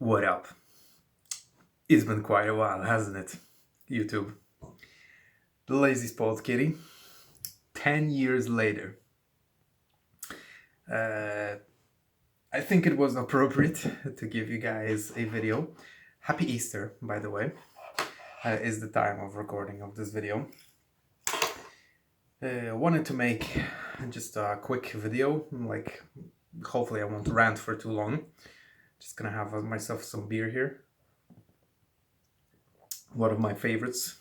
What up? It's been quite a while, hasn't it? YouTube. The Lazy Sport Kitty. 10 years later. Uh, I think it was appropriate to give you guys a video. Happy Easter, by the way, is the time of recording of this video. Wanted to make just a quick video, like hopefully I won't rant for too long. Just gonna have myself some beer here. One of my favorites.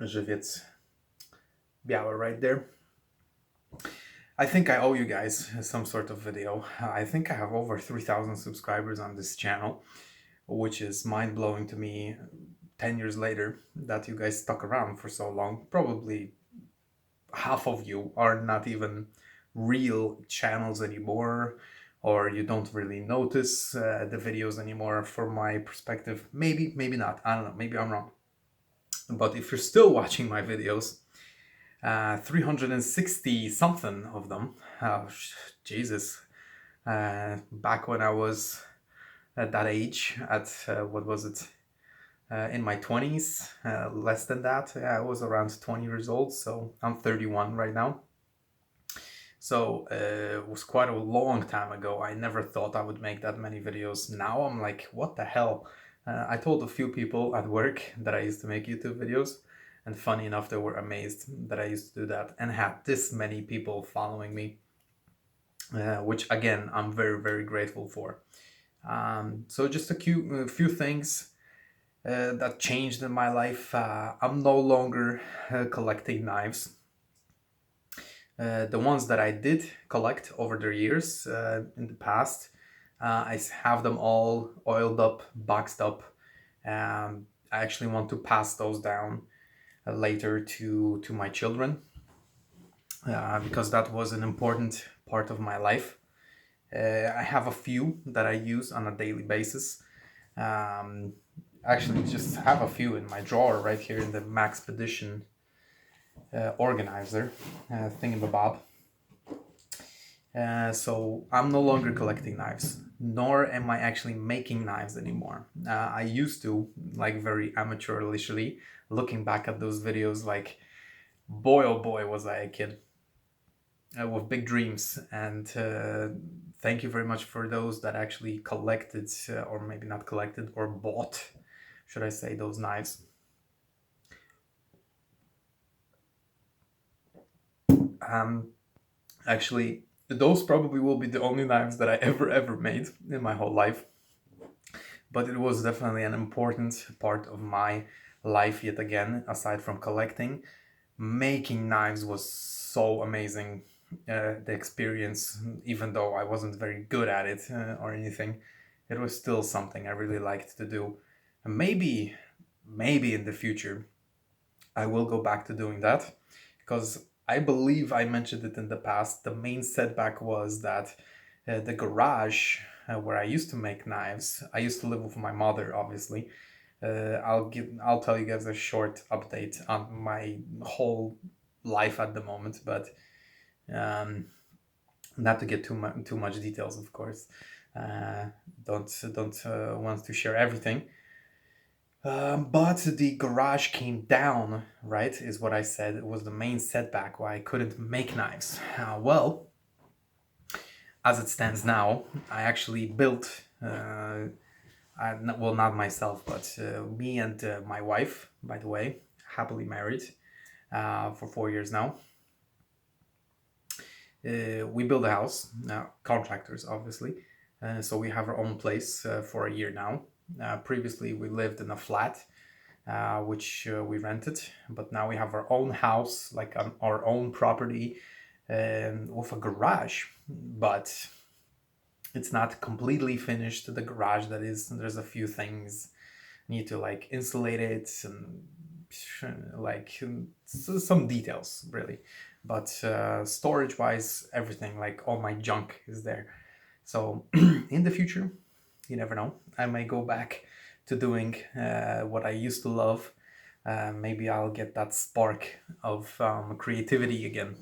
Żywiec Białe right there. I think I owe you guys some sort of video. I think I have over 3,000 subscribers on this channel, which is mind-blowing to me 10 years later that you guys stuck around for so long. Probably half of you are not even real channels anymore, or you don't really notice the videos anymore from my perspective. Maybe not. I don't know. Maybe I'm wrong. But if you're still watching my videos, 360 something of them. Oh, Jesus. Back when I was at that age, at what was it? In my 20s, less than that. I was around 20 years old, so I'm 31 right now. So it was quite a long time ago. I never thought I would make that many videos. Now I'm like, what the hell? I told a few people at work that I used to make YouTube videos. And funny enough, they were amazed that I used to do that and had this many people following me, which again, I'm very, very grateful for. So just a few things that changed in my life. I'm no longer collecting knives. The ones that I did collect over the years in the past, I have them all oiled up, boxed up. I actually want to pass those down later to my children because that was an important part of my life. I have a few that I use on a daily basis. Actually, just have a few in my drawer right here in the Maxpedition organizer thingamabob. So I'm no longer collecting knives, nor am I actually making knives anymore. I used to, like very amateurishly, looking back at those videos, like, boy oh boy was I a kid with big dreams. And thank you very much for those that actually collected, or maybe not collected, or bought, should I say, those knives. Actually, those probably will be the only knives that I ever made in my whole life. But it was definitely an important part of my life yet again, aside from collecting. Making knives was so amazing. The experience, even though I wasn't very good at it or anything, it was still something I really liked to do. And maybe in the future, I will go back to doing that, because I believe I mentioned it in the past. The main setback was that the garage where I used to make knives, I used to live with my mother, obviously. I'll tell you guys a short update on my whole life at the moment, but not to get too much details, of course. Don't want to share everything. But the garage came down, right, is what I said. It was the main setback why I couldn't make knives. Well, as it stands now, I actually built, well, not myself, but me and my wife, by the way, happily married for 4 years now. We built a house, contractors, obviously. So we have our own place for a year now. Previously, we lived in a flat, which we rented, but now we have our own house, like our own property, with a garage. But it's not completely finished. The garage, that is, there's a few things need to like insulate it and like some details really. But storage wise, everything, like all my junk is there. So in the future, you never know, I may go back to doing what I used to love. Maybe I'll get that spark of creativity again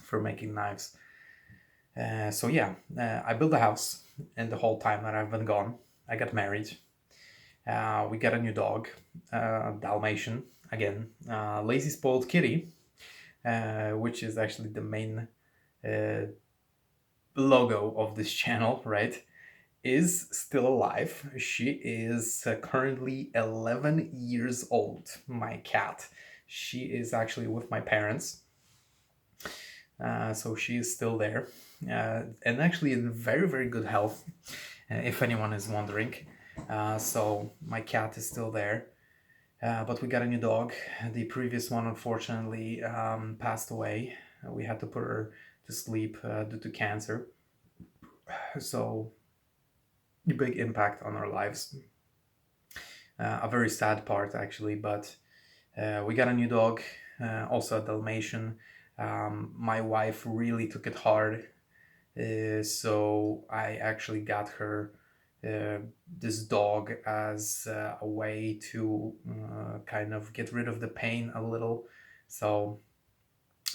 for making knives. So yeah, I built a house, and the whole time that I've been gone, I got married. We got a new dog, Dalmatian, again, Lazy Spoiled Kitty, which is actually the main uh, logo of this channel, right? Is still alive. She is currently 11 years old, my cat. She is actually with my parents, so she is still there, and actually in very, very good health, if anyone is wondering. So my cat is still there. But we got a new dog. The previous one, unfortunately, passed away. We had to put her to sleep due to cancer. So, a big impact on our lives. A very sad part, actually, but we got a new dog, also a Dalmatian. My wife really took it hard, so I actually got her uh, this dog as a way to kind of get rid of the pain a little. So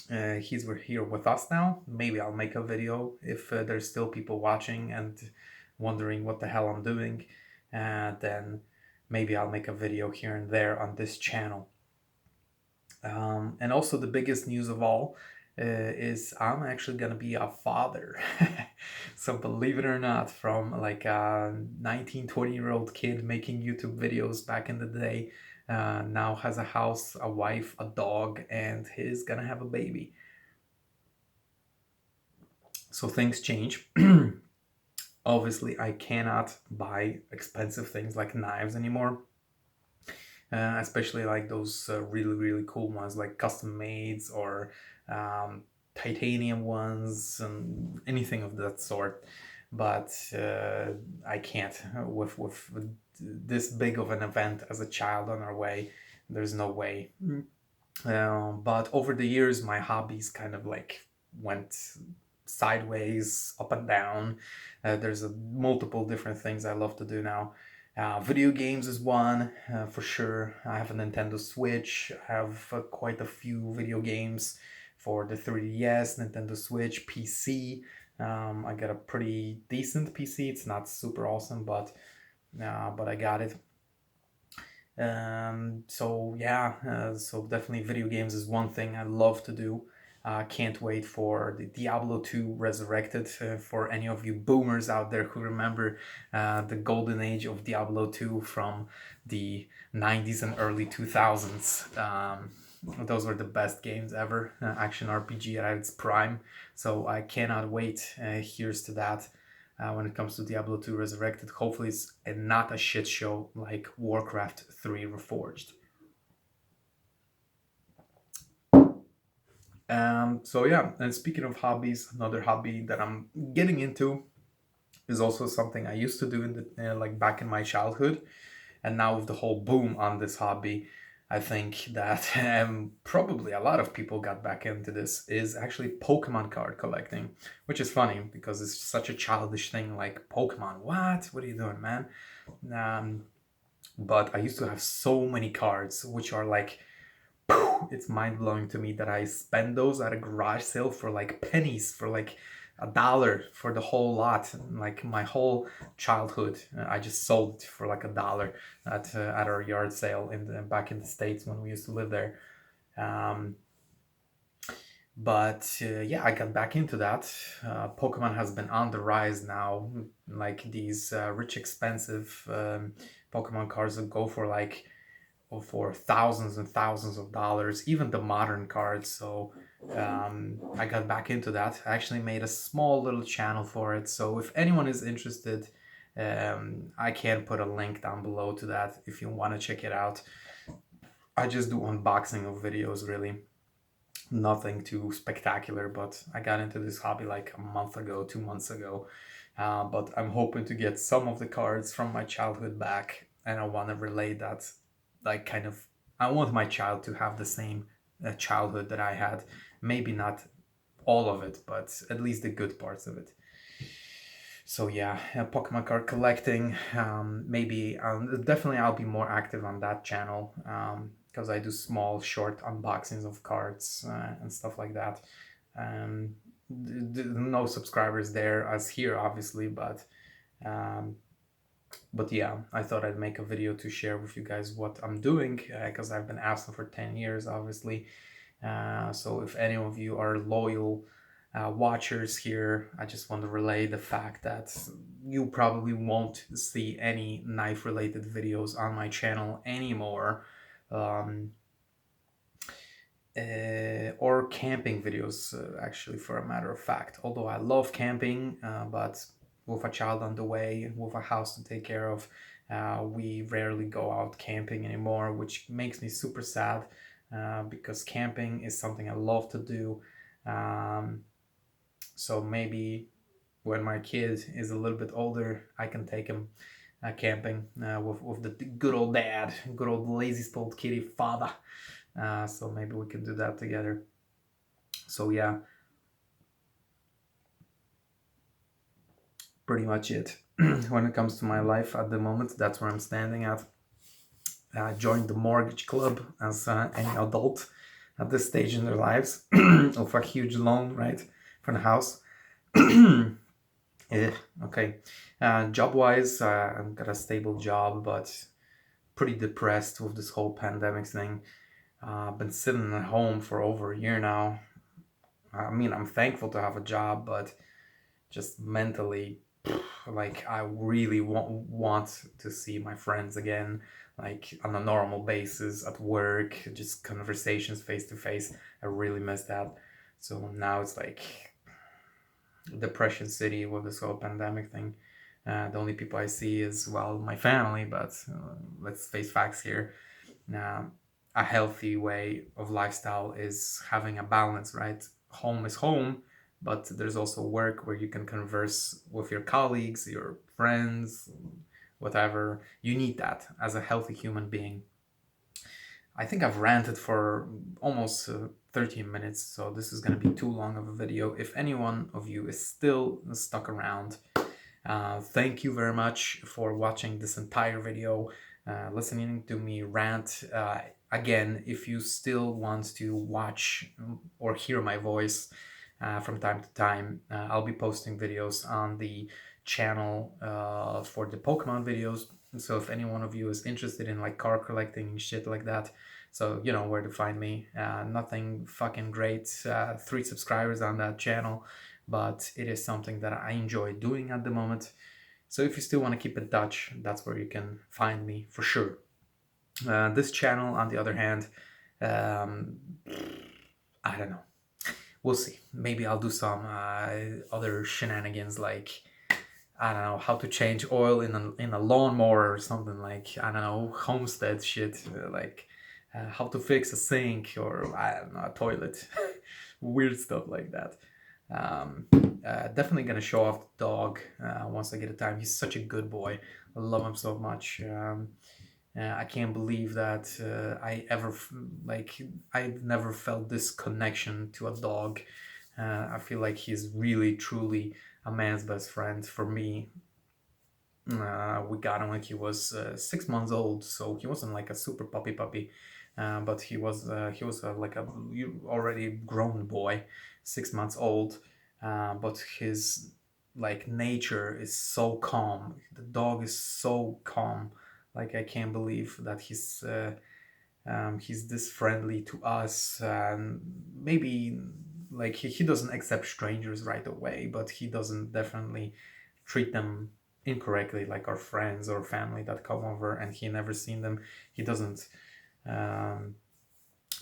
he's here with us now. Maybe I'll make a video if there's still people watching and wondering what the hell I'm doing. Then maybe I'll make a video here and there on this channel. And also the biggest news of all is I'm actually gonna be a father. So believe it or not, from like a 19, 20-year-old kid making YouTube videos back in the day, now has a house, a wife, a dog, and he's gonna have a baby. So things change. Obviously, I cannot buy expensive things like knives anymore. Especially like those really, really cool ones like custom mades or titanium ones and anything of that sort. But I can't with this big of an event as a child on our way. There's no way. But over the years, my hobbies kind of like went sideways, up and down. There's multiple different things I love to do now. Video games is one, for sure. I have a Nintendo Switch. I have quite a few video games for the 3DS, Nintendo Switch, PC. I got a pretty decent PC. It's not super awesome, but I got it. So yeah, so definitely video games is one thing I love to do. Can't wait for the Diablo 2 Resurrected. For any of you boomers out there who remember the golden age of Diablo 2 from the 90s and early 2000s. Those were the best games ever. Action RPG at its prime. So I cannot wait. Here's to that. When it comes to Diablo 2 Resurrected. Hopefully it's not a shit show like Warcraft 3 Reforged. So yeah, and speaking of hobbies, another hobby that I'm getting into is also something I used to do in the like back in my childhood, and now with the whole boom on this hobby, I think that probably a lot of people got back into this is actually Pokemon card collecting, which is funny because it's such a childish thing like Pokemon. What are you doing, man? But I used to have so many cards, which are like it's mind blowing to me that I spend those at a garage sale for like pennies, for like $1 for the whole lot. Like my whole childhood, I just sold it for like $1 at our yard sale back in the States when we used to live there. Um, but yeah, I got back into that. Pokemon has been on the rise now. Like these rich, expensive Pokemon cards that go for like for thousands and thousands of dollars, even the modern cards. So I got back into that. I actually made a small little channel for it. So if anyone is interested, I can put a link down below to that if you want to check it out. I just do unboxing of videos, really. Nothing too spectacular, but I got into this hobby like a month ago, 2 months ago. But I'm hoping to get some of the cards from my childhood back, and I want to relay that like kind of I want my child to have the same childhood that I had. Maybe not all of it, but at least the good parts of it. So yeah, Pokemon card collecting. Maybe definitely I'll be more active on that channel because I do small, short unboxings of cards and stuff like that. No subscribers there as here, obviously, but But yeah, I thought I'd make a video to share with you guys what I'm doing, because I've been absent for 10 years, obviously. So if any of you are loyal watchers here, I just want to relay the fact that you probably won't see any knife related videos on my channel anymore. Or camping videos, actually, for a matter of fact. Although I love camping, but with a child on the way, with a house to take care of, we rarely go out camping anymore, which makes me super sad, because camping is something I love to do. So maybe when my kid is a little bit older, I can take him camping with the good old dad, good old lazy spoiled kitty father. So maybe we can do that together. So yeah, pretty much it. When it comes to my life at the moment, that's where I'm standing at. I joined the mortgage club as any adult at this stage in their lives, of a huge loan, right, for the house. Okay. Job-wise, I've got a stable job, but pretty depressed with this whole pandemic thing. I've been sitting at home for over a year now. I mean, I'm thankful to have a job, but just mentally, like, I really want to see my friends again, like on a normal basis at work, just conversations face to face. I really miss that. So now it's like depression city with this whole pandemic thing. The only people I see is, well, my family, but let's face facts here. A healthy way of lifestyle is having a balance, right? Home is home, but there's also work where you can converse with your colleagues, your friends, whatever. You need that as a healthy human being. I think I've ranted for almost 13 minutes, so this is going to be too long of a video. If any one of you is still stuck around, thank you very much for watching this entire video, listening to me rant. Again, if you still want to watch or hear my voice from time to time, I'll be posting videos on the channel for the Pokemon videos. So if any one of you is interested in like card collecting and shit like that, so you know where to find me. Nothing fucking great, 3 subscribers on that channel, but it is something that I enjoy doing at the moment. So if you still want to keep in touch, that's where you can find me for sure. This channel, on the other hand, I don't know. We'll see. Maybe I'll do some other shenanigans, like, I don't know, how to change oil in a lawnmower or something, like, I don't know, homestead shit, like how to fix a sink, or I don't know, a toilet. Weird stuff like that. Definitely gonna show off the dog once I get a time. He's such a good boy. I love him so much. I can't believe that I've never felt this connection to a dog. I feel like he's really, truly a man's best friend for me. We got him when he was 6 months old, so he wasn't like a super puppy, but he was like a already grown boy, 6 months old. But his like nature is so calm. The dog is so calm. Like, I can't believe that he's this friendly to us. And maybe like he doesn't accept strangers right away, but he doesn't definitely treat them incorrectly, like our friends or family that come over and he never seen them. He doesn't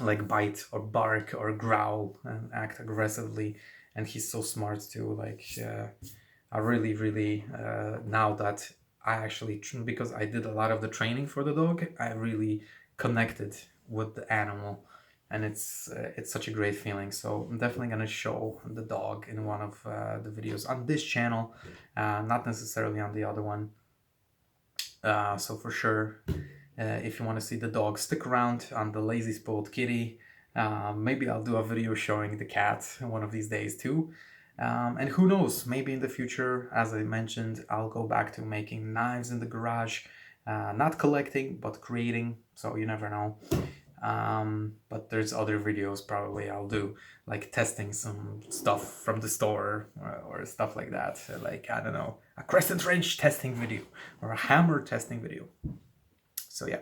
like bite or bark or growl and act aggressively. And he's so smart too. Like, I really now that I actually, because I did a lot of the training for the dog, I really connected with the animal, and it's such a great feeling. So I'm definitely gonna show the dog in one of the videos on this channel, not necessarily on the other one. So for sure, if you want to see the dog, stick around on the Lazy Spoiled Kitty. Maybe I'll do a video showing the cat one of these days too. And who knows, maybe in the future, as I mentioned, I'll go back to making knives in the garage. Not collecting, but creating, so you never know. But there's other videos probably I'll do, like testing some stuff from the store, or stuff like that. Like, I don't know, a crescent wrench testing video or a hammer testing video. So yeah,